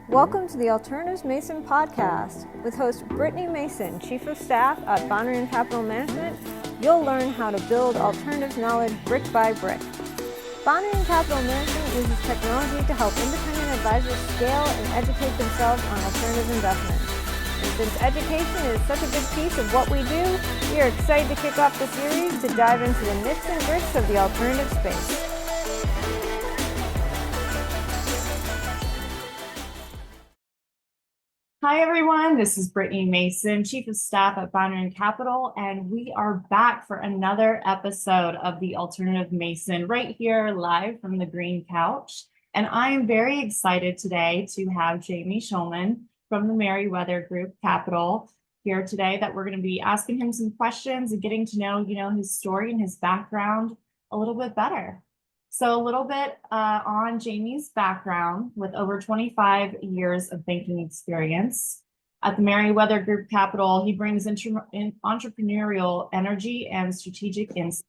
Welcome to the Alternatives Mason podcast. With host Brittany Mason, Chief of Staff at Banrion Capital Management, you'll learn how to build alternatives knowledge brick by brick. Banrion Capital Management uses technology to help independent advisors scale and educate themselves on alternative investments. And since education is such a big piece of what we do, we are excited to kick off the series to dive into the nits and grits of the alternative space. Hi, everyone. This is Brittany Mason, Chief of Staff at Banrion Capital, and we are back for another episode of the Alternative Mason right here live from the green couch. And I am very excited today to have Jamie Shulman from the Meriwether Group Capital here today, that we're going to be asking him some questions and getting to know, his story and his background a little bit better. So a little bit on Jamie's background. With over 25 years of banking experience at the Meriwether Group Capital, he brings entrepreneurial energy and strategic insight.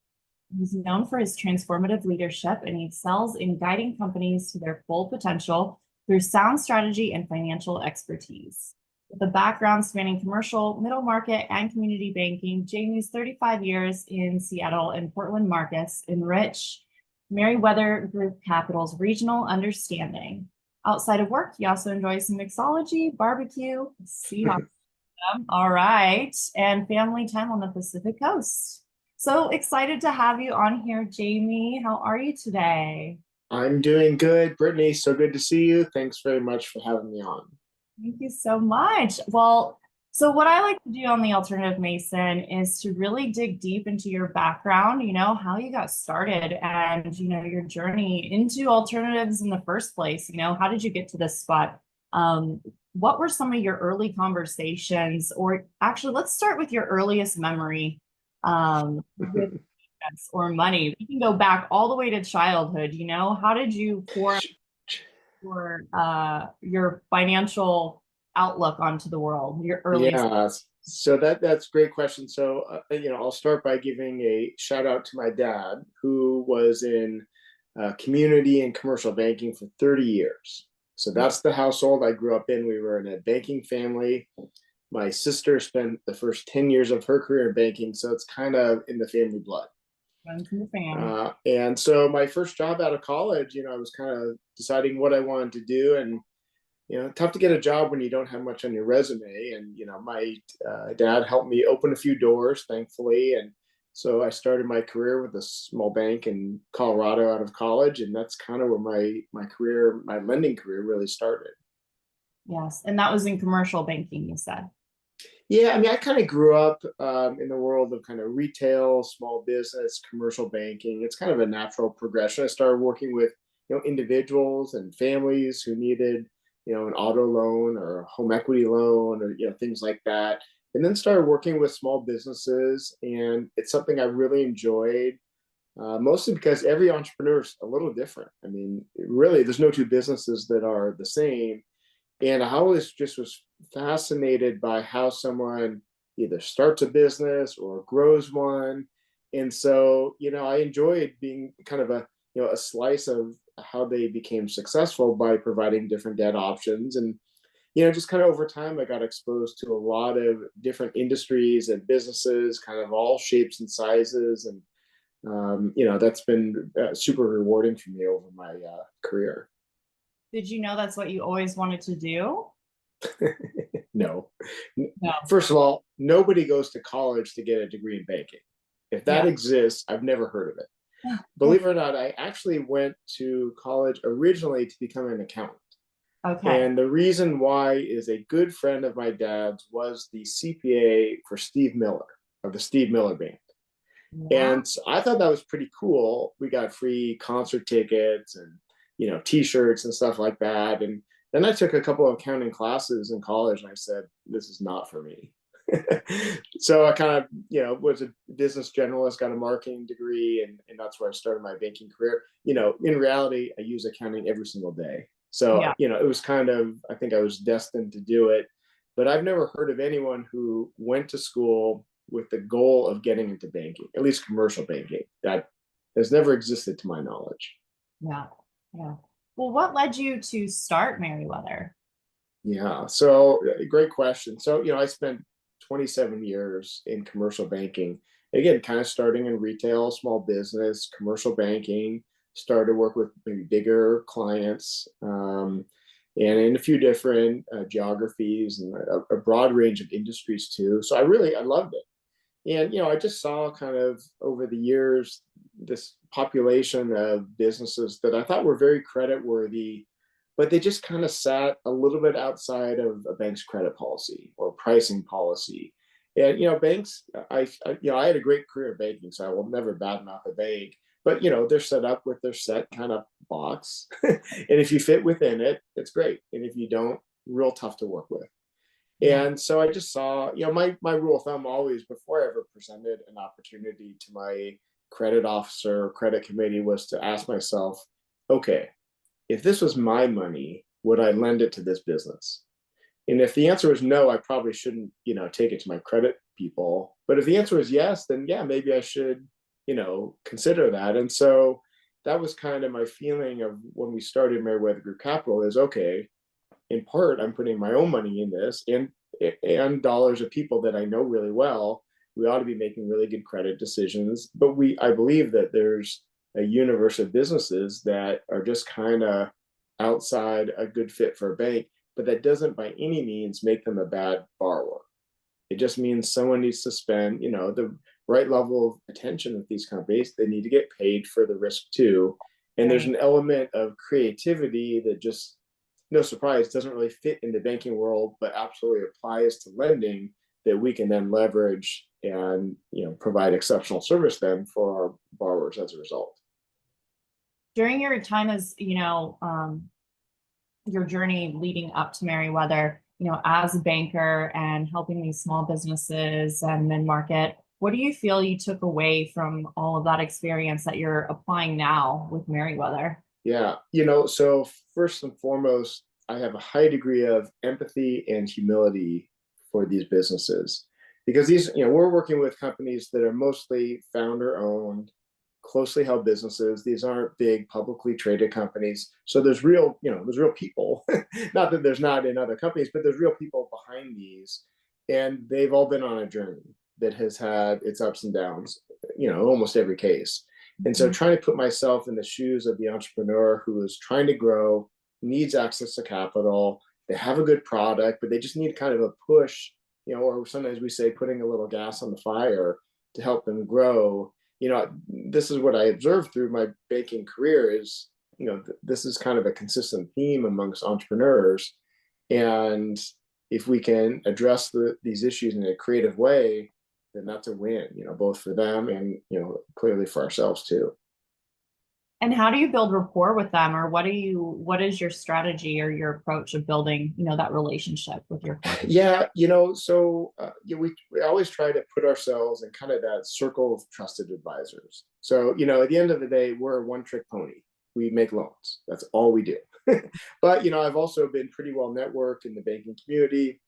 He's known for his transformative leadership, and he excels in guiding companies to their full potential through sound strategy and financial expertise. With a background spanning commercial, middle market, and community banking, Jamie's 35 years in Seattle and Portland markets enrich Meriwether Group Capital's regional understanding. Outside of work, he also enjoys some mixology, barbecue, all right, and family time on the Pacific Coast. So excited to have you on here, Jamie. How are you today? I'm doing good, Brittany. So good to see you. Thanks very much for having me on. Thank you so much. Well, so what I like to do on the Alternative Mason is to really dig deep into your background, how you got started and, your journey into alternatives in the first place. How did you get to this spot? What were some of your early conversations? Or actually, let's start with your earliest memory with or money. We can go back all the way to childhood. How did you form your financial outlook onto the world, your earliest? Yeah, so that's a great question. So I'll start by giving a shout out to my dad, who was in community and commercial banking for 30 years. So that's the household I grew up in. We were in a banking family. My sister spent the first 10 years of her career in banking, so it's kind of in the family blood. And so my first job out of college, I was kind of deciding what I wanted to do, and tough to get a job when you don't have much on your resume. And, my dad helped me open a few doors, thankfully. And so I started my career with a small bank in Colorado out of college. And that's kind of where my lending career really started. Yes. And that was in commercial banking, you said. Yeah, I kind of grew up in the world of kind of retail, small business, commercial banking. It's kind of a natural progression. I started working with, individuals and families who needed an auto loan or a home equity loan, or, things like that. And then started working with small businesses. And it's something I really enjoyed, mostly because every entrepreneur is a little different. Really, there's no two businesses that are the same. And I always just was fascinated by how someone either starts a business or grows one. And so, I enjoyed being kind of a slice of how they became successful by providing different debt options. And, just kind of over time, I got exposed to a lot of different industries and businesses, kind of all shapes and sizes. And, that's been super rewarding for me over my career. Did you know that's what you always wanted to do? No. First of all, nobody goes to college to get a degree in banking. If that exists, I've never heard of it. Believe it or not, I actually went to college originally to become an accountant. Okay. And the reason why is a good friend of my dad's was the CPA for Steve Miller of the Steve Miller Band. Wow. And so I thought that was pretty cool. We got free concert tickets and, t-shirts and stuff like that. And then I took a couple of accounting classes in college, and I said, this is not for me. So I kind of, was a business generalist, got a marketing degree, and that's where I started my banking career. In reality, I use accounting every single day. So, it was kind of, I think I was destined to do it. But I've never heard of anyone who went to school with the goal of getting into banking, at least commercial banking. That has never existed to my knowledge. Yeah. Well, what led you to start Meriwether? Yeah. So great question. So, I spent 27 years in commercial banking. Again, kind of starting in retail, small business, commercial banking, started to work with maybe bigger clients, and in a few different geographies and a broad range of industries too. So I loved it. And, I just saw kind of over the years this population of businesses that I thought were very credit worthy, but they just kind of sat a little bit outside of a bank's credit policy or pricing policy. And, banks, I had a great career in banking, so I will never badmouth a bank. But, they're set up with their set kind of box. And if you fit within it, it's great. And if you don't, real tough to work with. Yeah. And so I just saw, my rule of thumb always before I ever presented an opportunity to my credit officer or credit committee was to ask myself, okay, if this was my money, would I lend it to this business? And if the answer was no, I probably shouldn't, take it to my credit people. But if the answer is yes, then yeah, maybe I should, consider that. And so that was kind of my feeling of when we started Meriwether Group Capital is okay, in part, I'm putting my own money in this and dollars of people that I know really well. We ought to be making really good credit decisions. But I believe that there's a universe of businesses that are just kind of outside a good fit for a bank, but that doesn't by any means make them a bad borrower. It just means someone needs to spend, the right level of attention with these companies. They need to get paid for the risk too. And there's Right. an element of creativity that just, no surprise, doesn't really fit in the banking world, but absolutely applies to lending that we can then leverage and provide exceptional service then for our borrowers as a result. During your time as, your journey leading up to Meriwether, as a banker and helping these small businesses and mid-market, what do you feel you took away from all of that experience that you're applying now with Meriwether? Yeah, so first and foremost, I have a high degree of empathy and humility for these businesses because these, we're working with companies that are mostly founder owned, closely held businesses. These aren't big publicly traded companies. So there's there's real people. Not that there's not in other companies, but there's real people behind these. And they've all been on a journey that has had its ups and downs, almost every case. And so Mhm. trying to put myself in the shoes of the entrepreneur who is trying to grow, needs access to capital, they have a good product, but they just need kind of a push, or sometimes we say putting a little gas on the fire to help them grow. This is what I observed through my banking career is, this is kind of a consistent theme amongst entrepreneurs. And if we can address these issues in a creative way, then that's a win, both for them and, clearly for ourselves too. And how do you build rapport with them, or what is your strategy or your approach of building, that relationship with your clients? Yeah, so we always try to put ourselves in kind of that circle of trusted advisors. So, at the end of the day, we're a one-trick pony. We make loans. That's all we do. But, I've also been pretty well networked in the banking community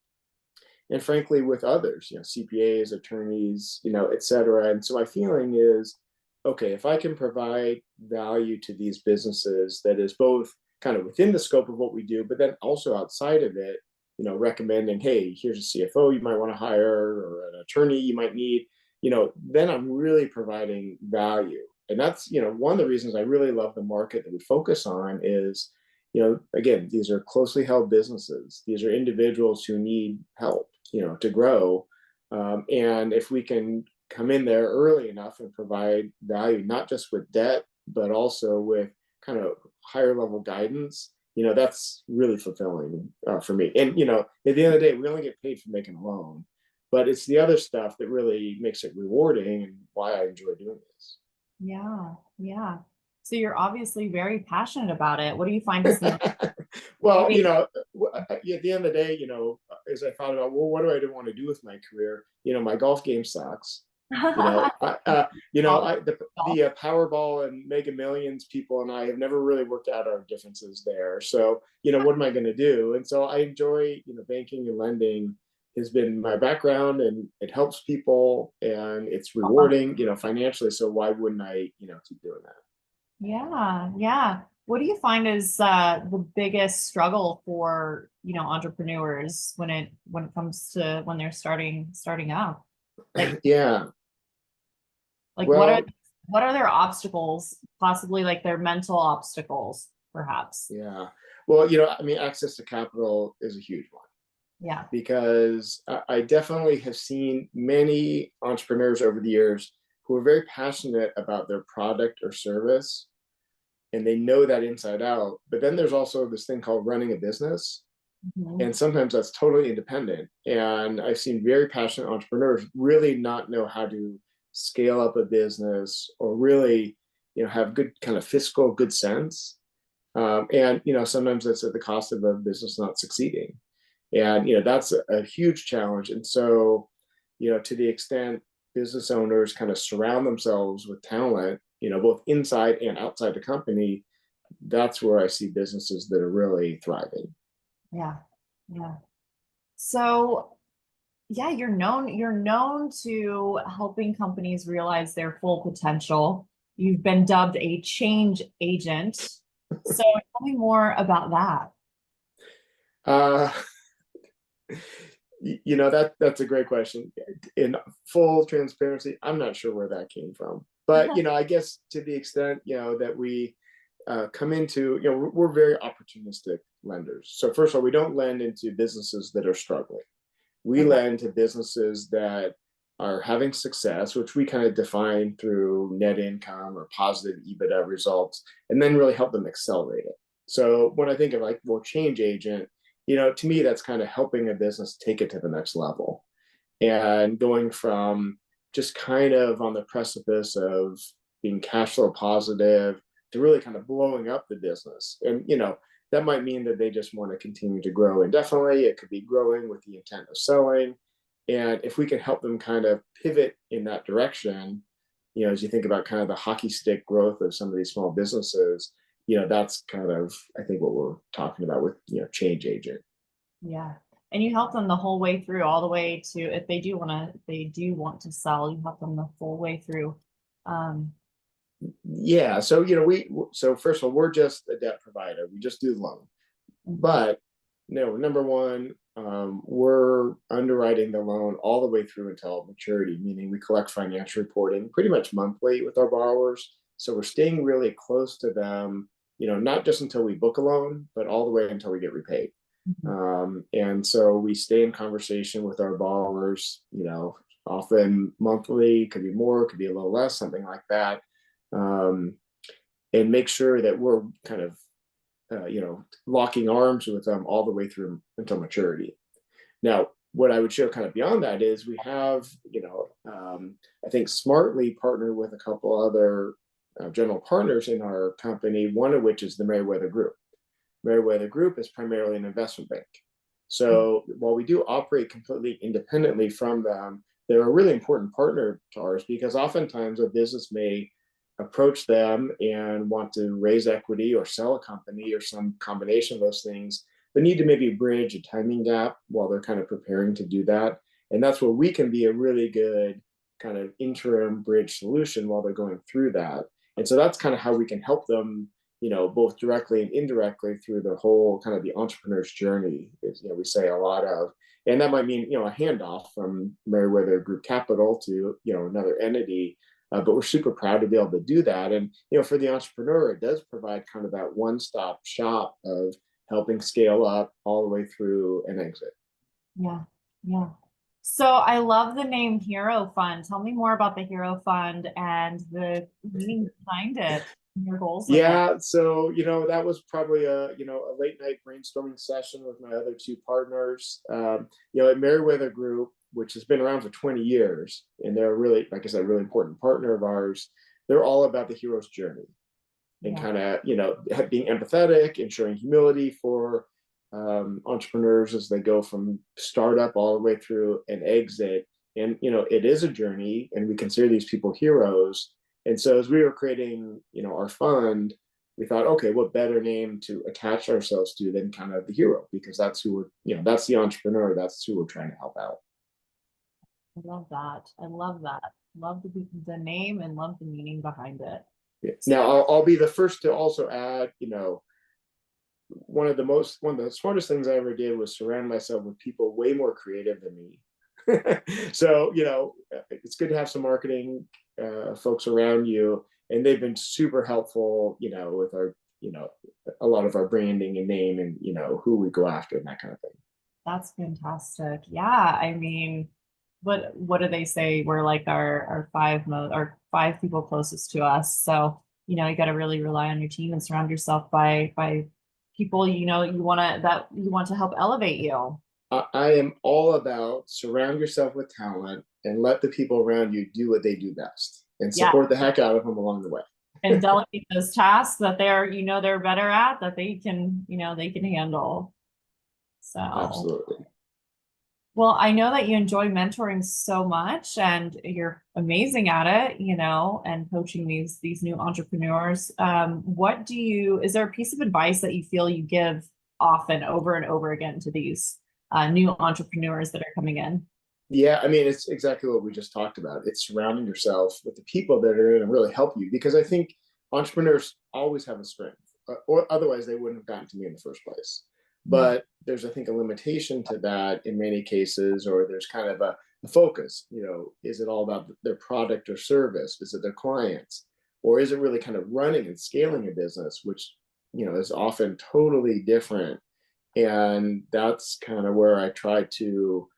and frankly with others, CPAs, attorneys, et cetera. And so my feeling is, okay, if I can provide value to these businesses that is both kind of within the scope of what we do, but then also outside of it, recommending, hey, here's a CFO you might want to hire or an attorney you might need, then I'm really providing value. And that's, one of the reasons I really love the market that we focus on is, again, these are closely held businesses. These are individuals who need help, to grow. And if we can come in there early enough and provide value, not just with debt, but also with kind of higher level guidance, that's really fulfilling for me. And, at the end of the day, we only get paid for making a loan, but it's the other stuff that really makes it rewarding and why I enjoy doing this. Yeah, yeah. So you're obviously very passionate about it. What do you find is the Well, maybe at the end of the day, as I thought about, well, what do I want to do with my career? My golf game sucks. The Powerball and Mega Millions people and I have never really worked out our differences there. So, what am I going to do? And so I enjoy, banking and lending has been my background and it helps people and it's rewarding, financially. So why wouldn't I, keep doing that? Yeah, yeah. What do you find is the biggest struggle for, entrepreneurs when it comes to when they're starting out? That Yeah. like Well, what are their obstacles, possibly like their mental obstacles, perhaps? yeah. Well, access to capital is a huge one Yeah. because I definitely have seen many entrepreneurs over the years who are very passionate about their product or service, and they know that inside out. But then there's also this thing called running a business. Mhm. And sometimes that's totally independent. And I've seen very passionate entrepreneurs really not know how to scale up a business or really, have good kind of fiscal good sense. And sometimes that's at the cost of a business not succeeding. And that's a huge challenge. And so, to the extent business owners kind of surround themselves with talent, both inside and outside the company, that's where I see businesses that are really thriving. Yeah. Yeah. So, yeah, you're known to helping companies realize their full potential. You've been dubbed a change agent. So tell me more about that. Uh, that's a great question. In full transparency, I'm not sure where that came from, but I guess to the extent that we come into, we're very opportunistic lenders. So first of all, we don't lend into businesses that are struggling. We Okay. lend to businesses that are having success, which we kind of define through net income or positive EBITDA results, and then really help them accelerate it. So when I think of like, well, change agent, to me, that's kind of helping a business take it to the next level and going from just kind of on the precipice of being cash flow positive to really kind of blowing up the business. And that might mean that they just want to continue to grow indefinitely. It could be growing with the intent of selling. And if we can help them kind of pivot in that direction, as you think about kind of the hockey stick growth of some of these small businesses, that's kind of, I think, what we're talking about with, change agent. Yeah. And you help them the whole way through, all the way to if they do want to sell, you help them the full way through. Um, Yeah. So first of all, we're just a debt provider. We just do the loan. But no, number one, we're underwriting the loan all the way through until maturity, meaning we collect financial reporting pretty much monthly with our borrowers. So we're staying really close to them, not just until we book a loan, but all the way until we get repaid. mhm. And so we stay in conversation with our borrowers, often monthly, could be more, could be a little less, something like that. Um, and make sure that we're kind of locking arms with them all the way through until maturity. Now, what I would share kind of beyond that is we have, I think smartly partnered with a couple other general partners in our company, one of which is the Meriwether Group. Meriwether Group is primarily an investment bank. So while we do operate completely independently from them, they're a really important partner to ours because oftentimes a business may approach them and want to raise equity or sell a company or some combination of those things, but need to maybe bridge a timing gap while they're kind of preparing to do that. And that's where we can be a really good kind of interim bridge solution while they're going through that. And so that's kind of how we can help them, both directly and indirectly through the whole kind of the entrepreneur's journey is, we say a lot of, and that might mean, a handoff from Meriwether Group Capital to, another entity. But we're super proud to be able to do that. And, for the entrepreneur, it does provide kind of that one-stop shop of helping scale up all the way through an exit. Yeah. Yeah. So I love the name Hero Fund. Tell me more about the Hero Fund and the meaning behind it, and your goals with it. Yeah, so that was probably a late night brainstorming session with my other two partners. At Meriwether Group, which has been around for 20 years, and they're really, like I said, a really important partner of ours. They're all about the hero's journey and Yeah. kind of being empathetic and showing humility for entrepreneurs as they go from startup all the way through an exit. And it is a journey, and we consider these people heroes. And so as we were creating, our fund, we thought, okay, what better name to attach ourselves to than kind of the hero, because that's who that's the entrepreneur, that's who we're trying to help out. I love that. I love that. Love the name and love the meaning behind it. Yeah. Now, I'll be the first to also add, one of the smartest things I ever did was surround myself with people way more creative than me. So, it's good to have some marketing folks around you, and they've been super helpful, with our, a lot of our branding and name and, who we go after and that kind of thing. That's fantastic. Yeah, I mean, what do they say? We're like our five people closest to us. So, you got to really rely on your team and surround yourself by people you want to help elevate you. I am all about surround yourself with talent and let the people around you do what they do best and Yeah. support the heck out of them along the way. And delegate those tasks that they're better at, that they can handle. So Absolutely. well, I know that you enjoy mentoring so much and you're amazing at it, and coaching these new entrepreneurs. Is there a piece of advice that you feel you give often over and over again to these new entrepreneurs that are coming in? Yeah, I mean, it's exactly what we just talked about. It's surrounding yourself with the people that are going to really help you, because I think entrepreneurs always have a strength, or otherwise they wouldn't have gotten to me in the first place. But there's, I think, a limitation to that in many cases, or there's kind of a focus. Is it all about their product or service? Is it their clients? Or is it really kind of running and scaling a business, which, is often totally different? And that's kind of where I try to,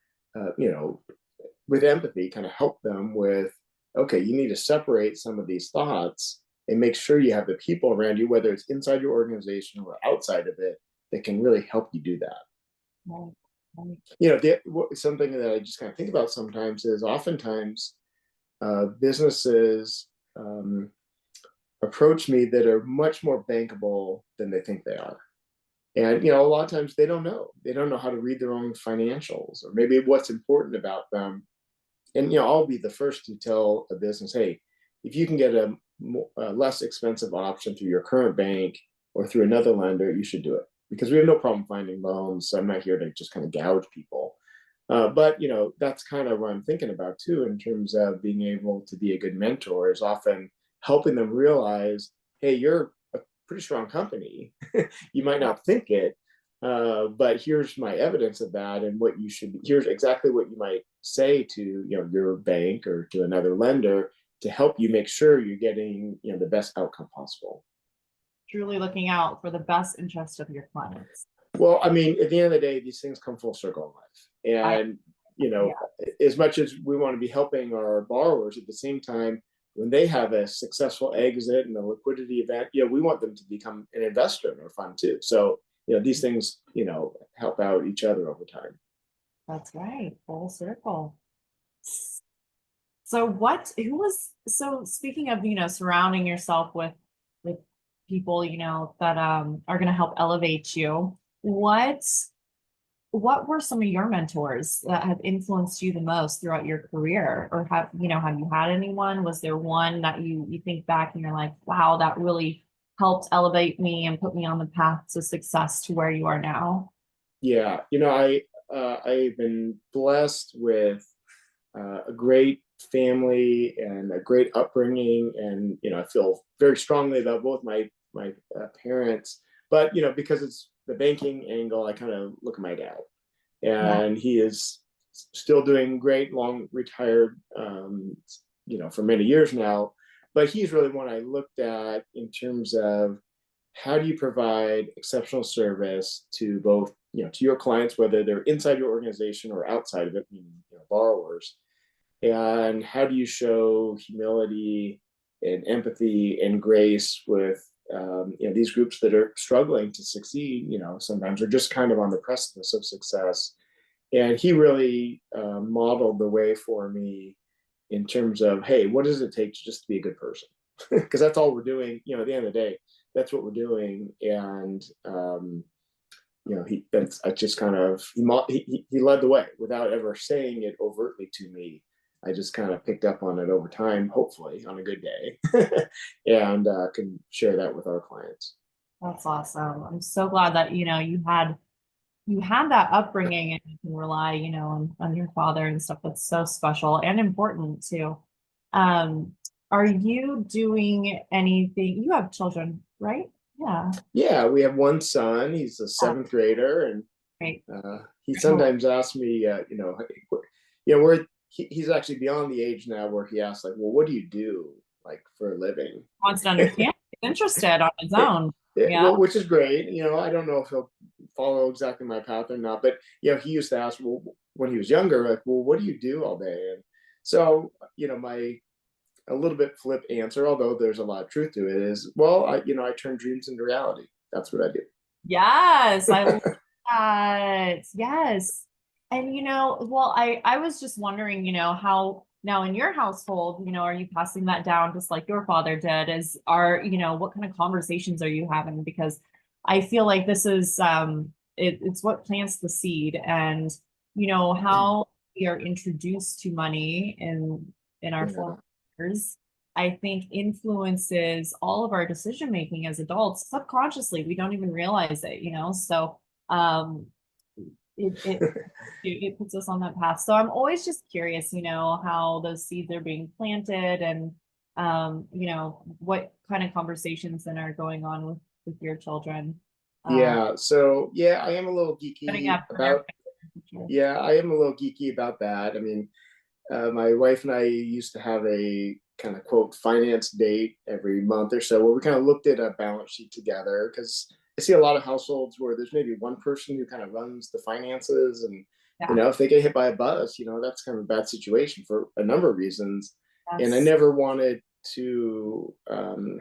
with empathy, kind of help them with, okay, you need to separate some of these thoughts and make sure you have the people around you, whether it's inside your organization or outside of it, that can really help you do that. Something that I just kind of think about sometimes is oftentimes businesses approach me that are much more bankable than they think they are. And, a lot of times they don't know. They don't know how to read their own financials, or maybe what's important about them. And, I'll be the first to tell a business, hey, if you can get a less expensive option through your current bank or through another lender, you should do it, because we have no problem finding loans. So I'm not here to just kind of gouge people. But, that's kind of what I'm thinking about too, in terms of being able to be a good mentor, is often helping them realize, hey, you're a pretty strong company. You might not think it, but here's my evidence of that, and what you should. Here's exactly what you might say to your bank or to another lender to help you make sure you're getting the best outcome possible. Truly looking out for the best interest of your clients. Well, I mean, at the end of the day, these things come full circle in life, and as much as we want to be helping our borrowers, at the same time, when they have a successful exit and a liquidity event, we want them to become an investor in our fund too. So, these things, help out each other over time. That's right. Full circle. So speaking of, surrounding yourself with people, that are going to help elevate you, what were some of your mentors that have influenced you the most throughout your career? Or have you had anyone? Was there one that you think back and you're like, wow, that really helped elevate me and put me on the path to success to where you are now? Yeah, I've been blessed with a great family and a great upbringing, and I feel very strongly about both my parents. But because it's the banking angle, I kind of look at my dad, and he is still doing great, long retired, for many years now. But he's really one I looked at in terms of how do you provide exceptional service to both, to your clients, whether they're inside your organization or outside of it, meaning borrowers, and how do you show humility and empathy and grace with these groups that are struggling to succeed, sometimes are just kind of on the precipice of success. And he really modeled the way for me in terms of, hey, what does it take to just be a good person? Because that's all we're doing, at the end of the day, that's what we're doing. And he led the way without ever saying it overtly to me. I just kind of picked up on it over time, hopefully on a good day, and can share that with our clients. That's awesome. I'm so glad that you had that upbringing, and you can rely on your father and stuff. That's so special and important too. Are you doing anything? You have children, right? Yeah. Yeah, we have one son. He's a Yeah. seventh grader, and Great. he sometimes asks me, he's actually beyond the age now where he asks, like, well, what do you do, like, for a living? Wants to understand. He's interested on his It, own. Yeah. well, which is great. I don't know if he'll follow exactly my path or not, but he used to ask, well, when he was younger, like, well, what do you do all day? And so, my a little bit flip answer, although there's a lot of truth to it, is, well, I turn dreams into reality. That's what I do. Yes, I love that. Yes. And well, I was just wondering, how now in your household, are you passing that down just like your father did? What kind of conversations are you having? Because I feel like this is it's what plants the seed, and how we are introduced to money in our Yeah. formative years, I think influences all of our decision making as adults subconsciously. We don't even realize it. So it it puts us on that path. So I'm always just curious, how those seeds are being planted, and what kind of conversations then are going on with your children. Yeah. So yeah, I am a little Setting geeky up for their about. Yeah, I am a little geeky about that. I mean, my wife and I used to have a kind of quote finance date every month or so where we kind of looked at a balance sheet together, because I see a lot of households where there's maybe one person who kind of runs the finances, and Yeah. if they get hit by a bus, that's kind of a bad situation for a number of reasons. And I Yes. never wanted to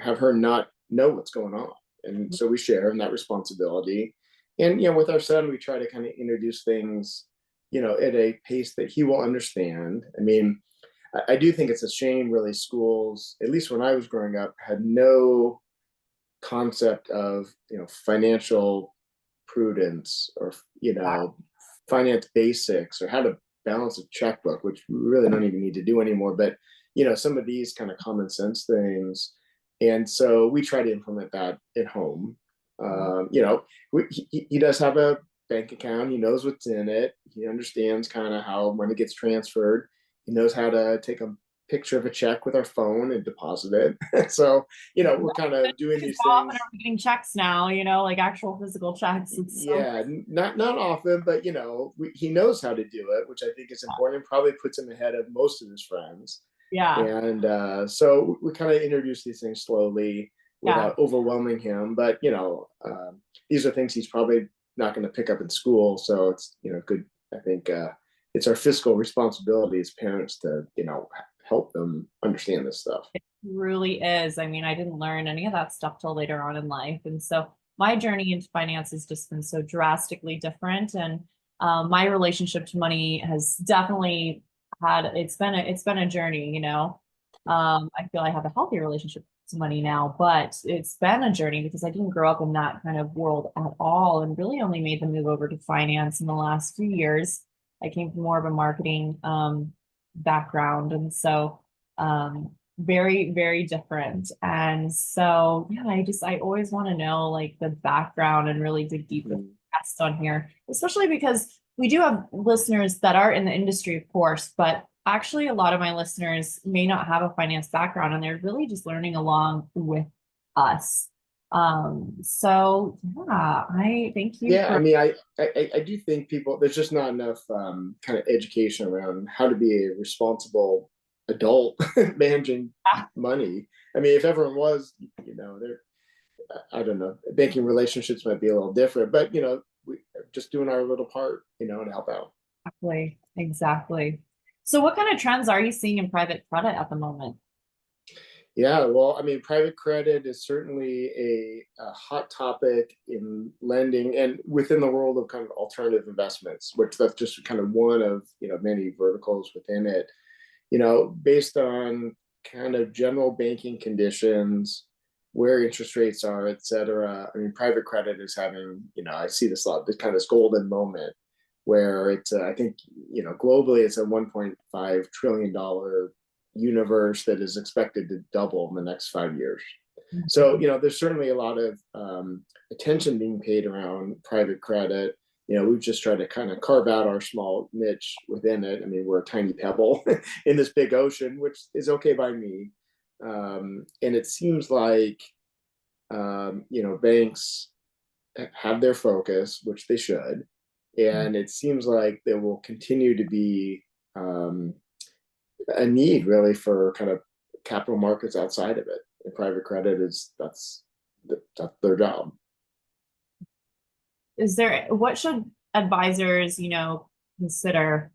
have her not know what's going on, and so we share in that responsibility. And with our son, we try to kind of introduce things at a pace that he will understand. I mean, I do think it's a shame, really, schools, at least when I was growing up, had no concept of, financial prudence, or, finance basics, or how to balance a checkbook, which we really don't even need to do anymore. But, some of these kind of common sense things. And so we try to implement that at home. He does have a bank account. He knows what's in it. He understands kind of how money gets transferred. He knows how to take a picture of a check with our phone and deposit it. So, we're kind of doing these How often things. are we getting checks now? Like actual physical checks. It's so Yeah, not often, but he knows how to do it, which I think is important. Probably puts him ahead of most of his friends. yeah, And so we kind of introduce these things slowly yeah. without overwhelming him. But these are things he's probably not going to pick up in school. So it's good. I think it's our fiscal responsibility as parents to help them understand this stuff. Really is. I mean, I didn't learn any of that stuff till later on in life. And so my journey into finance has just been so drastically different. And my relationship to money has definitely it's been a journey. I feel I have a healthy relationship to money now, but it's been a journey because I didn't grow up in that kind of world at all, and really only made the move over to finance in the last few years. I came from more of a marketing background. And so very, very different. And so, yeah, I always want to know like the background and really dig deep with guests on here, especially because we do have listeners that are in the industry, of course, but actually a lot of my listeners may not have a finance background, and they're really just learning along with us. So yeah, I thank you Yeah, I for mean, I do think there's just not enough kind of education around how to be a responsible adult managing money. I mean, if everyone was, they're, I don't know, banking relationships might be a little different, but we just doing our little part, to help out. exactly. So what kind of trends are you seeing in private credit at the moment? Yeah, well, I mean, private credit is certainly a hot topic in lending and within the world of kind of alternative investments, which that's just kind of one of many verticals within it. Based on kind of general banking conditions, where interest rates are, et cetera. I mean, private credit is having, I see this a lot, this kind of golden moment where it's, I think, globally it's a $1.5 trillion universe that is expected to double in the next 5 years. So, there's certainly a lot of attention being paid around private credit. We've just tried to kind of carve out our small niche within it. I mean, we're a tiny pebble in this big ocean, which is okay by me. And it seems like, banks have their focus, which they should. And it seems like there will continue to be a need really for kind of capital markets outside of it. And private credit that's their job. What should advisors, consider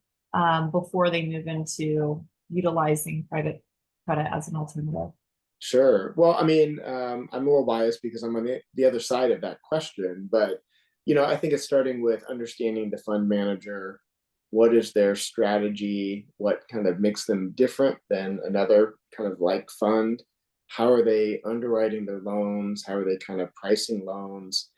before they move into utilizing private credit as an alternative? Sure. Well, I mean, I'm a little biased because I'm on the other side of that question, but I think it's starting with understanding the fund manager. What is their strategy? What kind of makes them different than another kind of like fund? How are they underwriting their loans? How are they kind of pricing loans?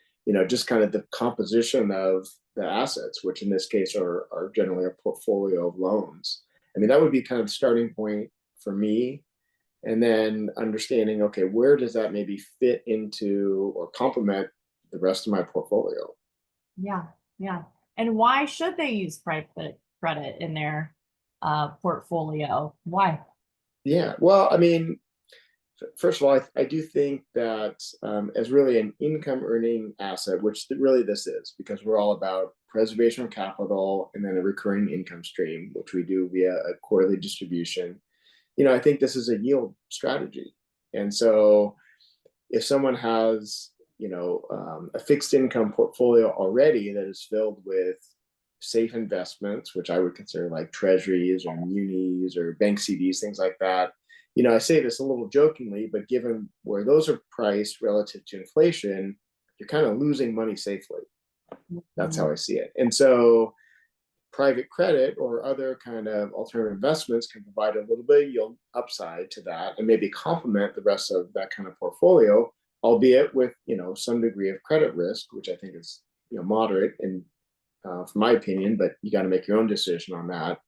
Just kind of the composition of the assets, which in this case are generally a portfolio of loans. I mean, that would be kind of the starting point for me. And then understanding, okay, where does that maybe fit into or complement the rest of my portfolio? Yeah, yeah. And why should they use private credit in their portfolio? Why? Yeah, well, I mean, first of all, I do think that as really an income earning asset, which really this is, because we're all about preservation of capital and then a recurring income stream, which we do via a quarterly distribution. I think this is a yield strategy. And so if someone has, a fixed income portfolio already that is filled with safe investments, which I would consider like treasuries or munis or bank CDs, things like that. I say this a little jokingly, but given where those are priced relative to inflation, you're kind of losing money safely. That's how I see it. And so private credit or other kind of alternative investments can provide a little bit of yield upside to that and maybe complement the rest of that kind of portfolio, albeit with some degree of credit risk, which I think is moderate and from my opinion, but you got to make your own decision on that.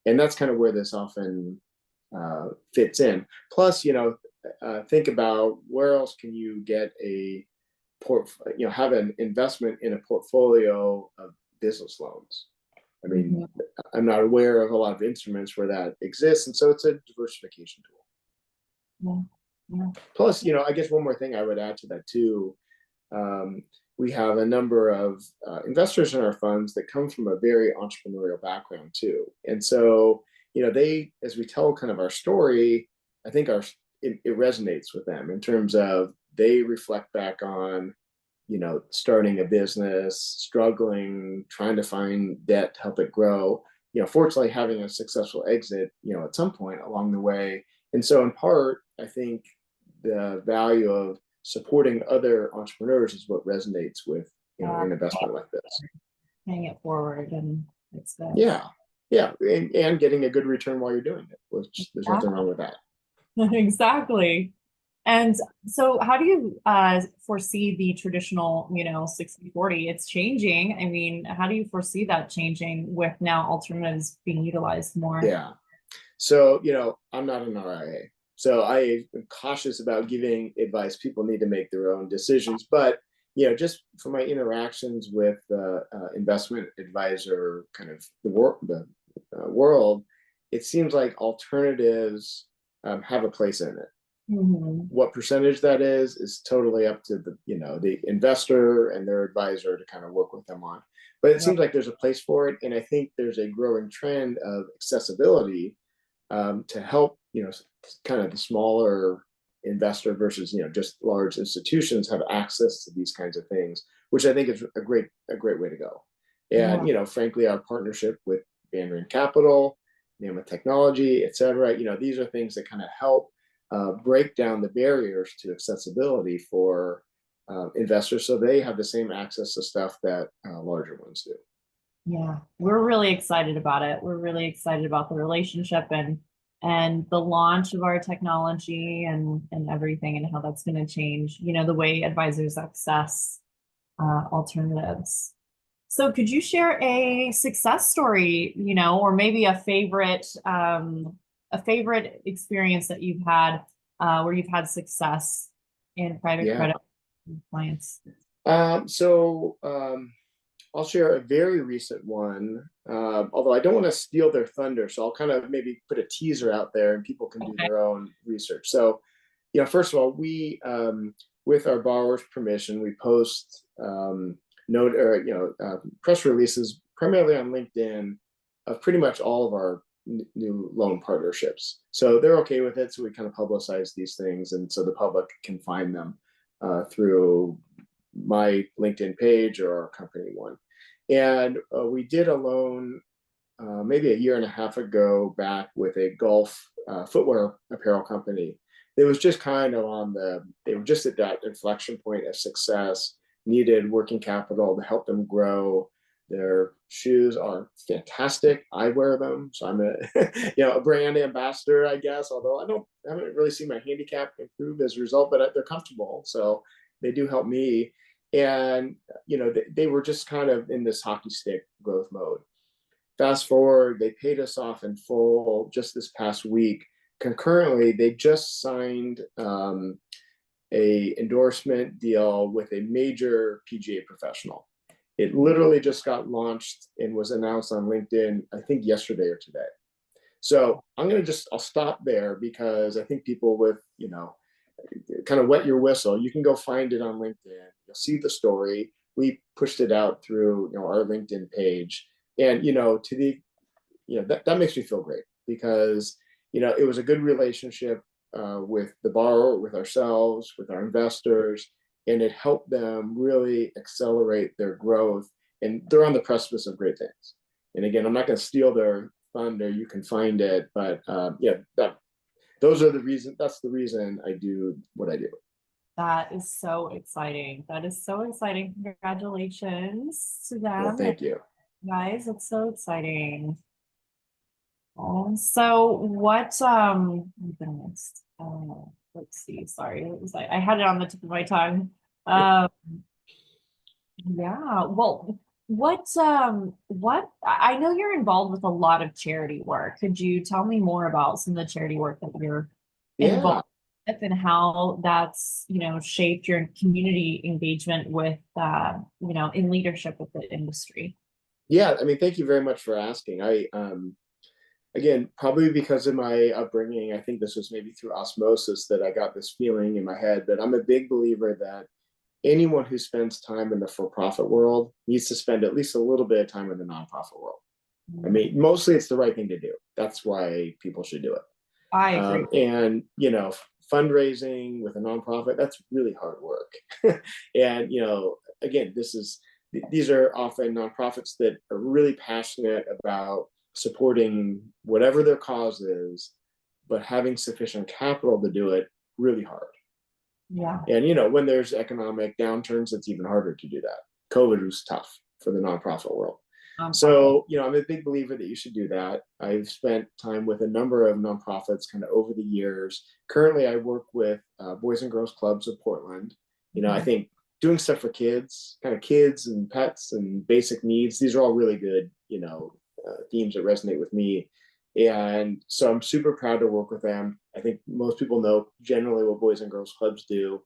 And that's kind of where this often fits in. Plus, think about where else can you get have an investment in a portfolio of business loans. I mean, I'm not aware of a lot of instruments where that exists, and so it's a diversification tool. Yeah. Plus, I guess one more thing I would add to that too. We have a number of investors in our funds that come from a very entrepreneurial background too, and so they, as we tell kind of our story, I think it resonates with them in terms of they reflect back on starting a business, struggling, trying to find debt to help it grow, fortunately having a successful exit, at some point along the way. And so in part, I think the value of supporting other entrepreneurs is what resonates with, an investment like this. Paying it forward and it's good. Yeah. And getting a good return while you're doing it, which there's nothing wrong with that. Exactly. And so how do you foresee the traditional, 60-40? It's changing. I mean, how do you foresee that changing with now alternatives being utilized more? Yeah. So, I'm not an RIA. So I am cautious about giving advice. People need to make their own decisions. But, just from my interactions with the investment advisor kind of the world, it seems like alternatives have a place in it. Mm-hmm. What percentage that is totally up to the investor and their advisor to kind of work with them on. But it seems like there's a place for it, and I think there's a growing trend of accessibility to help kind of the smaller investor versus just large institutions have access to these kinds of things, which I think is a great way to go. And frankly, our partnership with Banrion Capital, Mammoth Technology, et cetera, these are things that kind of help break down the barriers to accessibility for investors so they have the same access to stuff that larger ones do. Yeah, we're really excited about it. We're really excited about the relationship and the launch of our technology and everything and how that's going to change, the way advisors access alternatives. So could you share a success story, or maybe a favorite experience that you've had where you've had success in private credit with clients? I'll share a very recent one, although I don't want to steal their thunder, so I'll kind of maybe put a teaser out there and people can do Okay. their own research. So, first of all, we, with our borrowers' permission, we post press releases primarily on LinkedIn of pretty much all of our new loan partnerships. So they're okay with it. So we kind of publicize these things, and so the public can find them through my LinkedIn page or our company one. And we did a loan maybe a year and a half ago back with a golf footwear apparel company. It was just kind of they were just at that inflection point of success, needed working capital to help them grow. Their shoes are fantastic. I wear them, so I'm a brand ambassador, I guess. Although I haven't really seen my handicap improve as a result, but they're comfortable, so they do help me. And they were just kind of in this hockey stick growth mode. Fast forward, they paid us off in full just this past week. Concurrently, they just signed a endorsement deal with a major PGA professional. It literally just got launched and was announced on LinkedIn, I think yesterday or today. So I'll stop there because I think people with, kind of wet your whistle, you can go find it on LinkedIn. You'll see the story. We pushed it out through, our LinkedIn page. And, that makes me feel great because, it was a good relationship with the borrower, with ourselves, with our investors, and it helped them really accelerate their growth. And they're on the precipice of great things. And again, I'm not going to steal their thunder. You can find it, but that's the reason I do what I do. That is so exciting. Congratulations to them. Well, thank you. Guys, that's so exciting. So what, let's see, sorry, it was I had it on the tip of my tongue. Yeah, well, what, I know you're involved with a lot of charity work. Could you tell me more about some of the charity work that you're involved with and how that's, shaped your community engagement with, in leadership with the industry? Yeah, thank you very much for asking. Again, probably because of my upbringing, I think this was maybe through osmosis that I got this feeling in my head, but I'm a big believer that anyone who spends time in the for-profit world needs to spend at least a little bit of time in the nonprofit world. Mostly it's the right thing to do. That's why people should do it. I agree. And, fundraising with a nonprofit, that's really hard work. And, again, these are often nonprofits that are really passionate about supporting whatever their cause is, but having sufficient capital to do it really hard. Yeah. And when there's economic downturns, it's even harder to do that. COVID was tough for the nonprofit world. So, I'm a big believer that you should do that. I've spent time with a number of nonprofits kind of over the years. Currently, I work with Boys and Girls Clubs of Portland. I think doing stuff for kids, kind of kids and pets and basic needs, these are all really good, themes that resonate with me. And so I'm super proud to work with them. I think most people know generally what Boys and Girls Clubs do.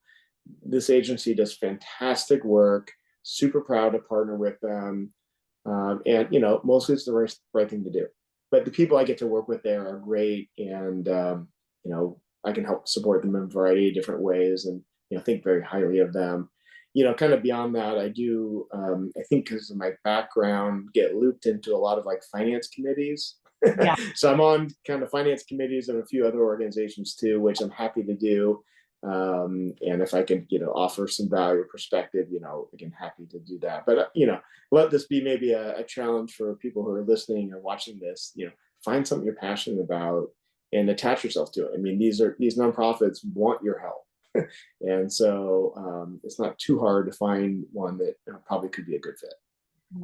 This agency does fantastic work, super proud to partner with them. And, mostly it's the right thing to do. But the people I get to work with there are great. And, I can help support them in a variety of different ways and, think very highly of them. Kind of beyond that, I do, I think because of my background, get looped into a lot of like finance committees. Yeah. So I'm on kind of finance committees of a few other organizations too, which I'm happy to do. And if I can, offer some value or perspective, again, happy to do that. But, let this be maybe a challenge for people who are listening or watching this, find something you're passionate about and attach yourself to it. These nonprofits want your help. And so it's not too hard to find one that probably could be a good fit.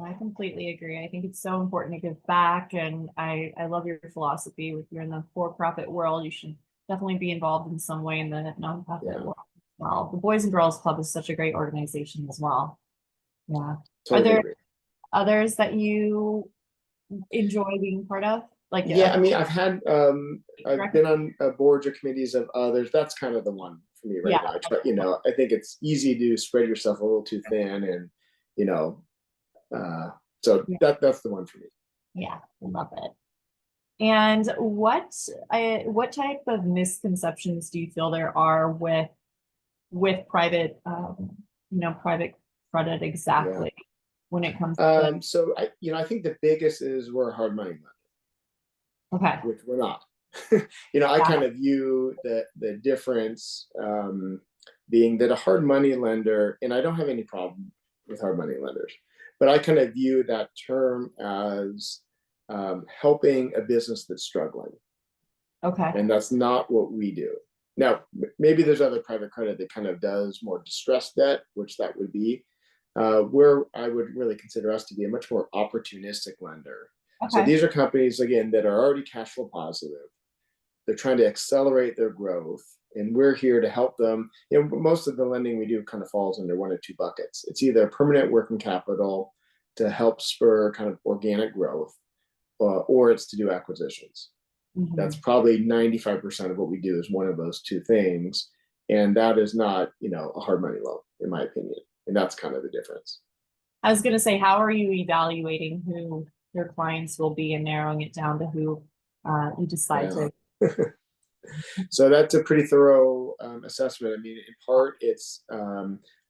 I completely agree. I think it's so important to give back. And I love your philosophy. If you're in the for-profit world, you should definitely be involved in some way in the nonprofit world as well. The Boys and Girls Club is such a great organization as well. Yeah. Totally Are there agree. others that you enjoy being part of? Like, I've been on boards or committees of others. That's kind of the one for me right now. But I think it's easy to spread yourself a little too thin, and So that's the one for me. Yeah, love it. And what type of misconceptions do you feel there are with private private credit exactly when it comes to So I think the biggest is we're a hard money lender, okay. which we're not. I kind of view the difference being that a hard money lender, and I don't have any problem with hard money lenders, but I kind of view that term as helping a business that's struggling. Okay. And that's not what we do. Now, maybe there's other private credit that kind of does more distressed debt, which that would be, where I would really consider us to be a much more opportunistic lender. So Okay. these are companies, again, that are already cash flow positive. They're trying to accelerate their growth, and we're here to help them. Most of the lending we do kind of falls under one of two buckets. It's either permanent working capital to help spur kind of organic growth, or it's to do acquisitions. Mhm. That's probably 95% of what we do is one of those two things. And that is not, a hard money loan, in my opinion. And that's kind of the difference. I was going to say, how are you evaluating who your clients will be and narrowing it down to who you decide to? So that's a pretty thorough assessment. I mean, in part, it's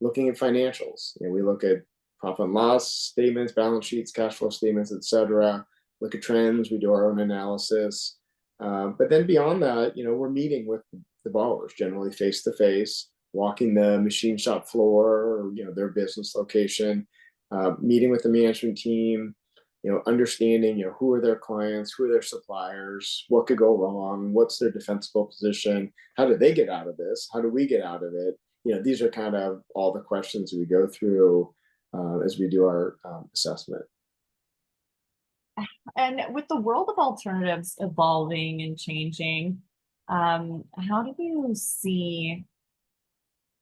looking at financials. We look at profit and loss statements, balance sheets, cash flow statements, etc. Look at trends. We do our own analysis. But then beyond that, we're meeting with the borrowers, generally face to face, walking the machine shop floor, or their business location, meeting with the management team, understanding who are their clients, who are their suppliers, what could go wrong, what's their defensible position, how did they get out of this, how do we get out of it. These are kind of all the questions we go through as we do our assessment. And with the world of alternatives evolving and changing, how do you see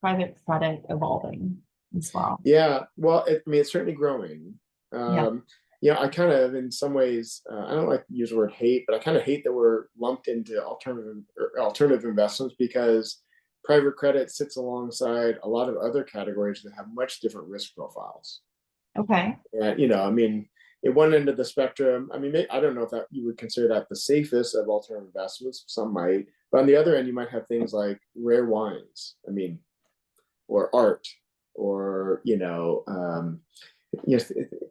private credit evolving as well? Yeah, well, it's certainly growing. I kind of, in some ways, I don't like to use the word hate, but I kind of hate that we're lumped into alternative investments, because private credit sits alongside a lot of other categories that have much different risk profiles. Okay. And, at one end of the spectrum, I don't know if that you would consider that the safest of alternative investments. Some might, but on the other end, you might have things like rare wines, or art, or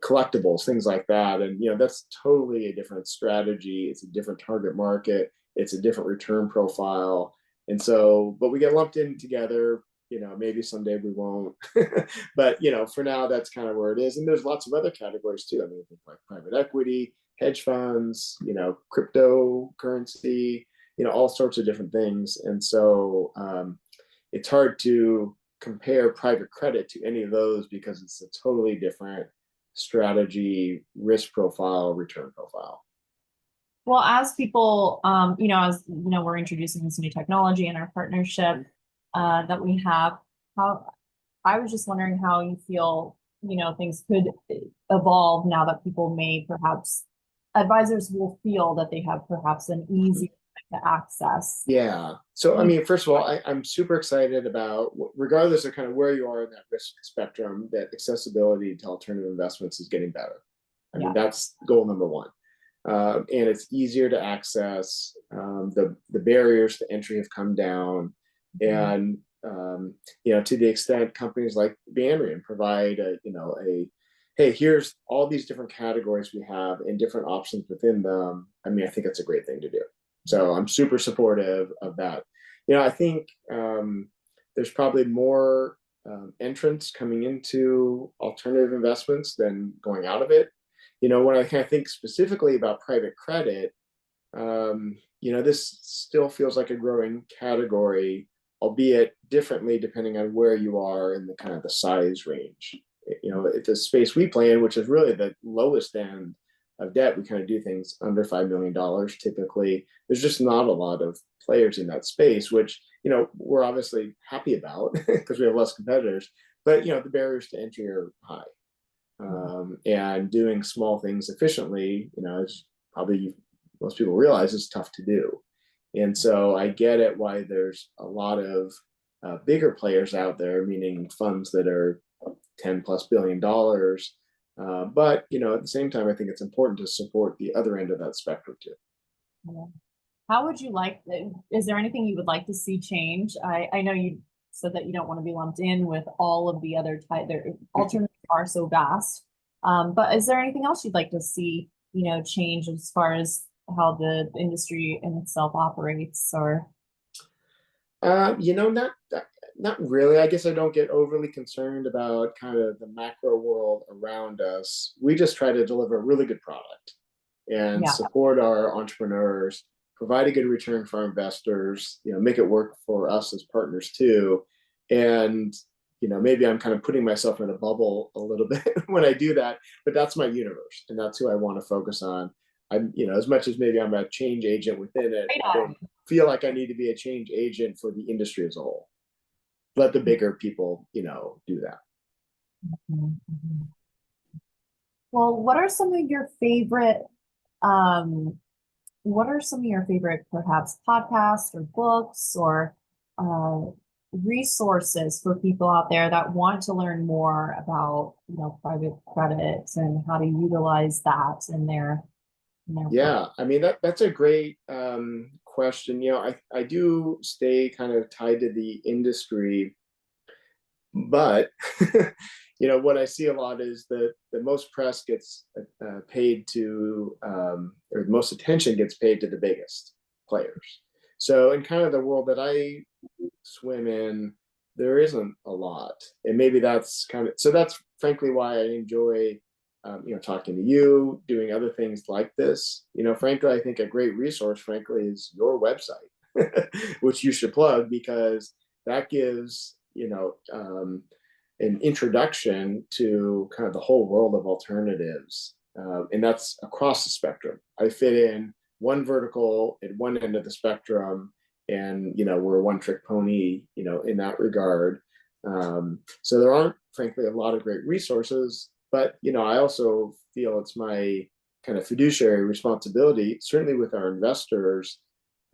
collectibles, things like that. And that's totally a different strategy. It's a different target market. It's a different return profile. And so, but we get lumped in together. Maybe someday we won't, but for now, that's kind of where it is. And there's lots of other categories too. Things like private equity, hedge funds, cryptocurrency, all sorts of different things. And so it's hard to compare private credit to any of those, because it's a totally different strategy, risk profile, return profile. Well, as people, we're introducing this new technology in our partnership that we have, I was just wondering how you feel, things could evolve now that people advisors will feel that they have perhaps an easy to access. Yeah. So, first of all, I'm super excited about, regardless of kind of where you are in that risk spectrum, that accessibility to alternative investments is getting better. That's goal number one. And it's easier to access. The barriers to entry have come down. And, to the extent companies like Banrion provide hey, here's all these different categories we have and different options within them. I think that's a great thing to do. So I'm super supportive of that. I think there's probably more entrants coming into alternative investments than going out of it. When I kind of think specifically about private credit, this still feels like a growing category, albeit differently depending on where you are in the kind of the size range. It's a space we play in, which is really the lowest end of debt. We kind of do things under $5 million typically. There's just not a lot of players in that space, which we're obviously happy about because we have less competitors. But the barriers to entry are high, and doing small things efficiently, is probably, most people realize, is tough to do. And so I get it why there's a lot of bigger players out there, meaning funds that are $10+ billion, But at the same time, I think it's important to support the other end of that spectrum too. Yeah. How would you like, is there anything you would like to see change? I know you said that you don't want to be lumped in with all of the other type, their alternatives are so vast. But is there anything else you'd like to see, change as far as how the industry in itself operates or? Not really. I guess I don't get overly concerned about kind of the macro world around us. We just try to deliver a really good product and Yeah. support our entrepreneurs, provide a good return for our investors, make it work for us as partners too. And maybe I'm kind of putting myself in a bubble a little bit when I do that, but that's my universe and that's who I want to focus on. As much as maybe I'm a change agent within it, I don't feel like I need to be a change agent for the industry as a whole. Let the bigger people, do that. Mm-hmm. Well, what are some of your favorite perhaps podcasts or books or resources for people out there that want to learn more about, private credit and how to utilize that in their Yeah, I mean that's a great question. I do stay kind of tied to the industry, but what I see a lot is that the most press gets paid to, or the most attention gets paid to the biggest players. So in kind of the world that I swim in, there isn't a lot, and maybe that's that's frankly why I enjoy talking to you, doing other things like this. Frankly, I think a great resource, frankly, is your website, which you should plug because that gives, an introduction to kind of the whole world of alternatives. And that's across the spectrum. I fit in one vertical at one end of the spectrum, and, we're a one-trick pony, in that regard. So there aren't, frankly, a lot of great resources. But, I also feel it's my kind of fiduciary responsibility, certainly with our investors,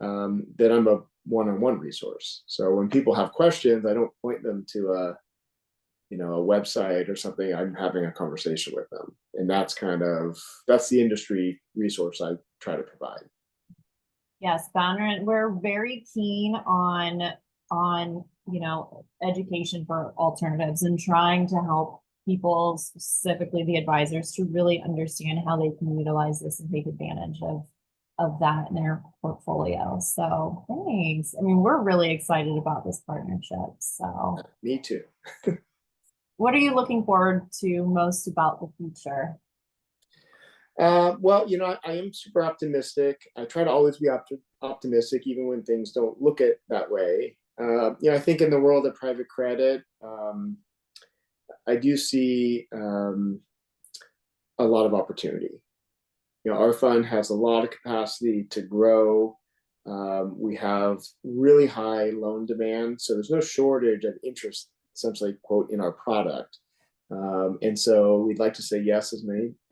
that I'm a one-on-one resource. So when people have questions, I don't point them to a website or something. I'm having a conversation with them. And that's the industry resource I try to provide. Yes, Banrion, we're very keen on, education for alternatives and trying to help people, specifically the advisors, to really understand how they can utilize this and take advantage of that in their portfolio. So thanks. I mean, we're really excited about this partnership. So me too. What are you looking forward to most about the future? Well, I am super optimistic. I try to always be optimistic, even when things don't look it that way. I think in the world of private credit, I do see a lot of opportunity. Our fund has a lot of capacity to grow. We have really high loan demand, so there's no shortage of interest, essentially, quote, in our product. And so we'd like to say yes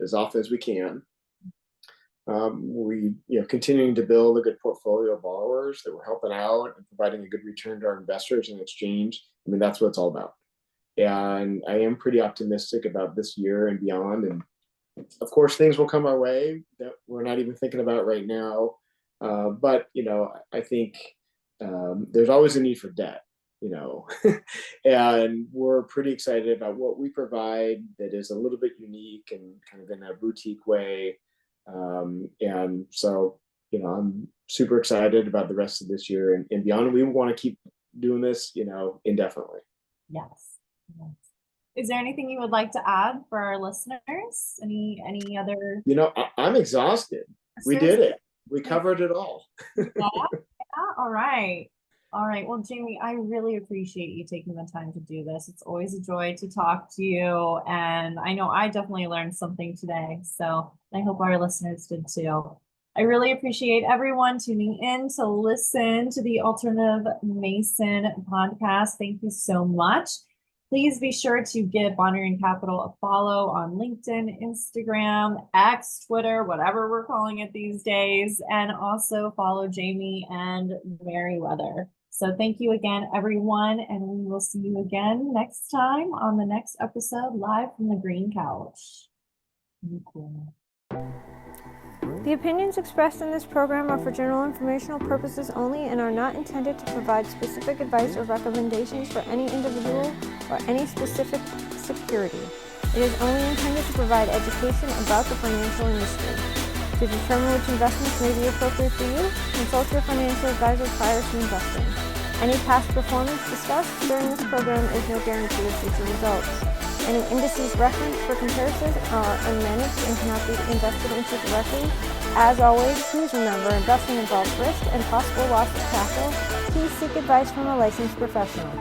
as often as we can. We, continuing to build a good portfolio of borrowers that we're helping out and providing a good return to our investors in exchange. I mean, that's what it's all about. And I am pretty optimistic about this year and beyond. And of course, things will come our way that we're not even thinking about right now. But, I think there's always a need for debt. And we're pretty excited about what we provide that is a little bit unique and kind of in a boutique way. And so, I'm super excited about the rest of this year and beyond. We want to keep doing this, indefinitely. Yes. Is there anything you would like to add for our listeners? Any other? I'm exhausted. We did it. We covered it all. Yeah. All right. Well, Jamie, I really appreciate you taking the time to do this. It's always a joy to talk to you. And I know I definitely learned something today. So I hope our listeners did too. I really appreciate everyone tuning in to listen to the Alternative Mason podcast. Thank you so much. Please be sure to give Banrion Capital a follow on LinkedIn, Instagram, X, Twitter, whatever we're calling it these days, and also follow Jamie and Meriwether. So thank you again, everyone, and we will see you again next time on the next episode live from the Green Couch. The opinions expressed in this program are for general informational purposes only and are not intended to provide specific advice or recommendations for any individual or any specific security. It is only intended to provide education about the financial industry. To determine which investments may be appropriate for you, consult your financial advisor prior to investing. Any past performance discussed during this program is no guarantee of future results. Any indices referenced for comparisons are unmanaged and cannot be invested into directly. As always, please remember investing involves risk and possible loss of capital. Please seek advice from a licensed professional.